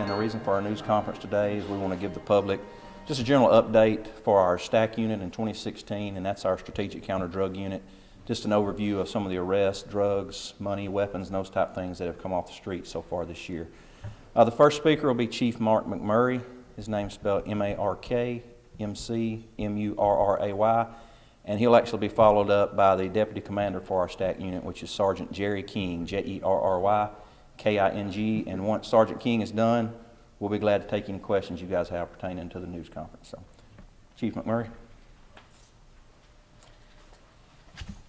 and the reason for our news conference today is we want to give the public just a general update for our STAC unit in 2016, and that's our strategic counter-drug unit. Just an overview of some of the arrests, drugs, money, weapons, and those type things that have come off the street so far this year. The first speaker will be Chief Mark McMurray. His name's spelled M-A-R-K-M-C-M-U-R-R-A-Y, and he'll actually be followed up by the Deputy Commander for our STAC unit, which is Sergeant Jerry King, Jerry-King, and once Sergeant King is done, we'll be glad to take any questions you guys have pertaining to the news conference. So, Chief McMurray.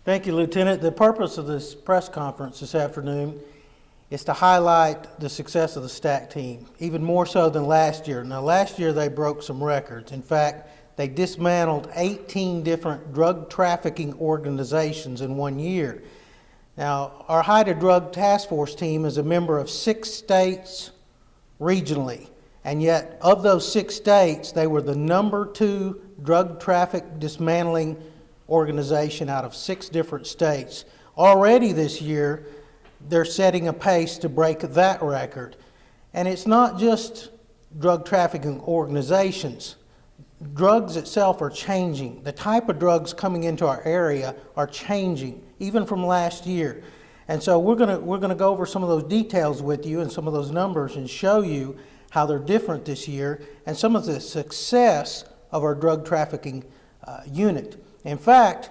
Thank you, Lieutenant. The purpose of this press conference this afternoon is to highlight the success of the STAC team, even more so than last year. Now, last year they broke some records. In fact, they dismantled 18 different drug trafficking organizations in 1 year. Now, our HIDTA Drug Task Force team is a member of 6 states regionally, and yet of those 6 states, they were the #2 drug traffic dismantling organization out of 6 different states. Already this year, they're setting a pace to break that record. And it's not just drug trafficking organizations. Drugs itself are changing. The type of drugs coming into our area are changing, even from last year. And so we're gonna go over some of those details with you and some of those numbers and show you how they're different this year and some of the success of our drug trafficking unit. In fact,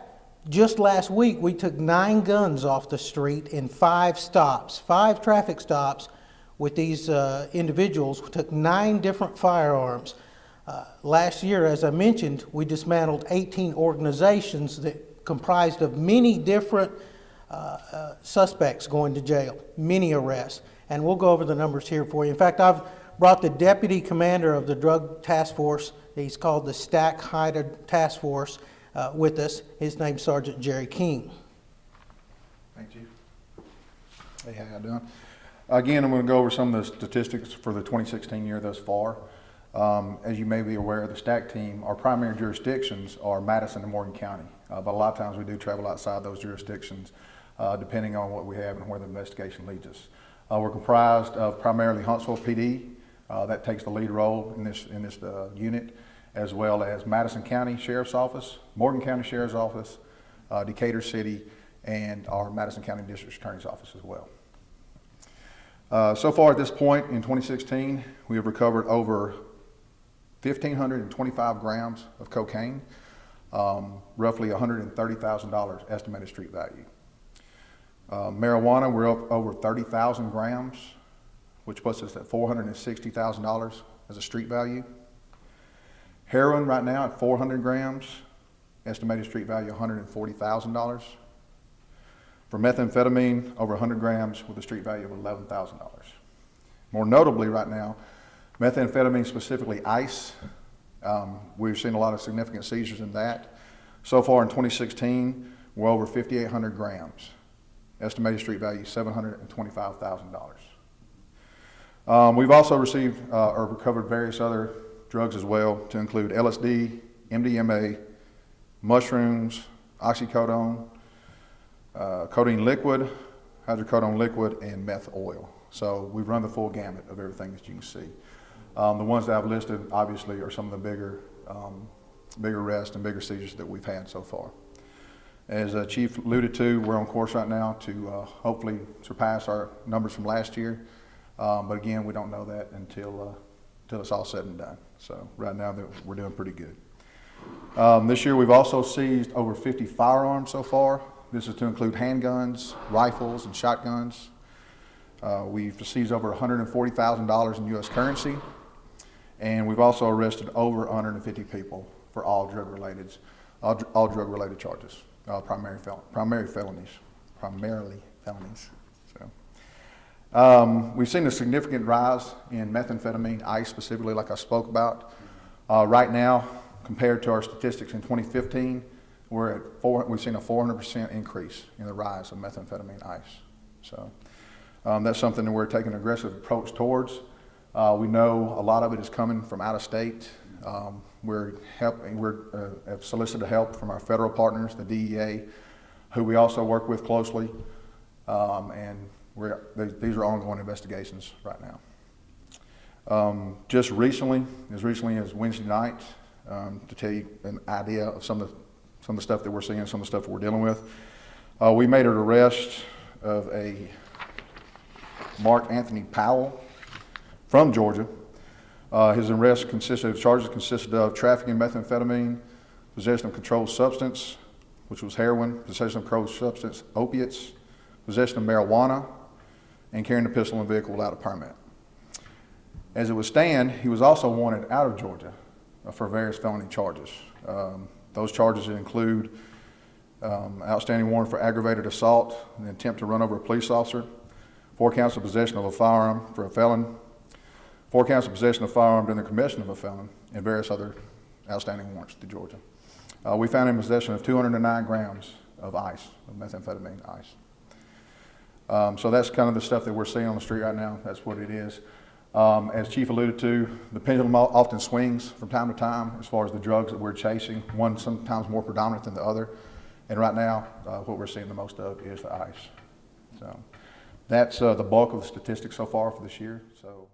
just last week we took 9 guns off the street in 5 stops, 5 traffic stops with these individuals. We took 9 different firearms. Last year, as I mentioned, we dismantled 18 organizations that comprised of many different suspects going to jail, many arrests. And we'll go over the numbers here for you. In fact, I've brought the Deputy Commander of the Drug Task Force, he's called the STAC Unit Task Force, with us. His name's Sergeant Jerry King. Thank you. Hey, how you doing? Again, I'm going to go over some of the statistics for the 2016 year thus far. As you may be aware, the STAC team, our primary jurisdictions are Madison and Morgan County, but a lot of times we do travel outside those jurisdictions depending on what we have and where the investigation leads us. We're comprised of primarily Huntsville PD, that takes the lead role in this unit, as well as Madison County Sheriff's Office, Morgan County Sheriff's Office, Decatur City, and our Madison County District Attorney's Office as well. So far at this point in 2016, we have recovered over 1,525 grams of cocaine, roughly $130,000 estimated street value. Marijuana, we're up over 30,000 grams, which puts us at $460,000 as a street value. Heroin right now at 400 grams, estimated street value $140,000. For methamphetamine, over 100 grams with a street value of $11,000. More notably right now, methamphetamine, specifically ice, we've seen a lot of significant seizures in that. So far in 2016, we're over 5,800 grams. Estimated street value $725,000. We've also received or recovered various other drugs as well, to include LSD, MDMA, mushrooms, oxycodone, codeine liquid, hydrocodone liquid, and meth oil. So we've run the full gamut of everything that you can see. The ones that I've listed, obviously, are some of the bigger arrests and bigger seizures that we've had so far. As Chief alluded to, we're on course right now to hopefully surpass our numbers from last year. But again, we don't know that until it's all said and done. So right now, we're doing pretty good. This year, we've also seized over 50 firearms so far. This is to include handguns, rifles, and shotguns. We've seized over $140,000 in U.S. currency, and we've also arrested over 150 people for all drug-related charges, primarily felonies. So, we've seen a significant rise in methamphetamine, ice specifically, like I spoke about. Right now, compared to our statistics in 2015, we've seen a 400% increase in the rise of methamphetamine ice. So that's something that we're taking an aggressive approach towards. We know a lot of it is coming from out of state. We've solicited help from our federal partners, the DEA, who we also work with closely, and these are ongoing investigations right now. Just recently, as Wednesday night, to tell you an idea of some of the stuff that we're seeing, some of the stuff we're dealing with, we made an arrest of a Mark Anthony Powell from Georgia. His charges consisted of trafficking methamphetamine, possession of controlled substance, which was heroin, possession of controlled substance, opiates, possession of marijuana, and carrying a pistol in a vehicle without a permit. As it would stand, he was also wanted out of Georgia for various felony charges. Those charges include outstanding warrant for aggravated assault, an attempt to run over a police officer, 4 counts of possession of a firearm for a felon, 4 counts of possession of a firearm during the commission of a felon, and various other outstanding warrants to Georgia. We found him in possession of 209 grams of ice, of methamphetamine ice. So that's kind of the stuff that we're seeing on the street right now. That's what it is. As Chief alluded to, the pendulum often swings from time to time as far as the drugs that we're chasing, one sometimes more predominant than the other. And right now, what we're seeing the most of is the ice. So that's the bulk of the statistics so far for this year. So.